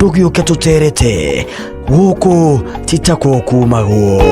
tugiuke tuterete guku titako kumago.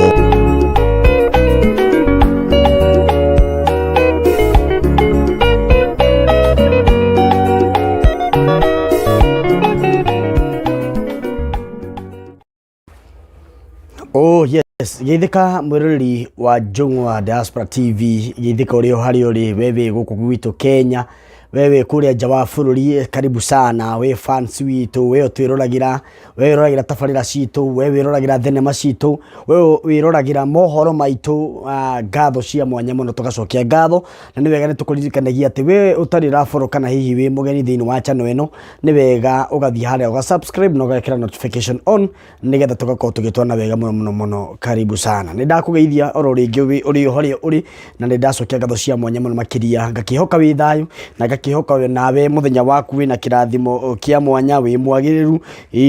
Oh yes, githika mwirori wa Njung'wa Diaspora TV, githika uri hari uri wewe guku gwitu Kenya, wewe kuria nja wa bururi, karibu sana we fans witu, we twiruragira, we wiruragira tabarira citu, we wiruragira thenema citu, we wiruragira mohoro maitu, ngatho cia mwanya muno tugacokia ngatho, na ni wega ni tukuririkanagia ati we utari raforo kana hihi we mugeni thiini wa channel eno, ni wega ugathie haria uga subscribe na ugekira notification on nigetha tugakorwo tugitwana wega muno. Karibu sana, ni ndakugeithia oro ringi uri hori uri, na ni ndacokia ngatho cia mwanya muno makiria, ngakihoka wi thayu na ngakihoka we nawe muthenya waku wina kirathimo kia mwanya wi mwagiriru.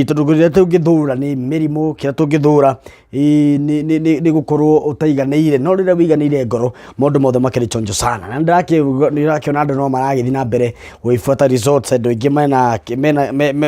Tondu kuria tungithura ni mirimu, kira tungithura ni gukorwo utaiganeire, no rira wiganeire ngoro maundu mothe makiri chonjo sana, na ndirakiona andu no maragithi na mbere wifuata results, andu ingi mena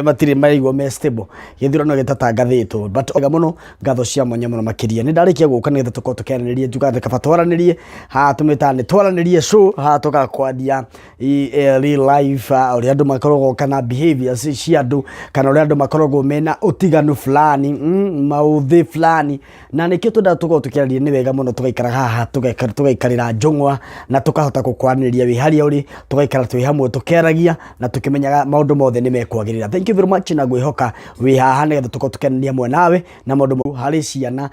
matiri maigwo me stable, githurano gitatangathitwo, but oga muno ngatho cia mwanya muno makiria. Ni ndarikia guka nigetha tukorwo tukiaranirie njuga kaba twaranirie ha tumitane twaranirie show ha tukakwadia real life, uri andu makoragwo kana behaviors cia andu, kana uri andu makoragwo mena utiganu fulani, mauthi fulani, na nikio twenda tukorwo tukiaranirie. Ni wega muno tugaikara haha tugaikarira Njung'wa na tukahota gukwaraniria wi haria uri, tugaikara twi hamwe tukeragia na tukimenyaga maundu mothe ni mekwagirira. Thank you very much, na ngwihoka wi haha nigetha tukorwo tukiaraniria hamwe nawe na maundu hari ciana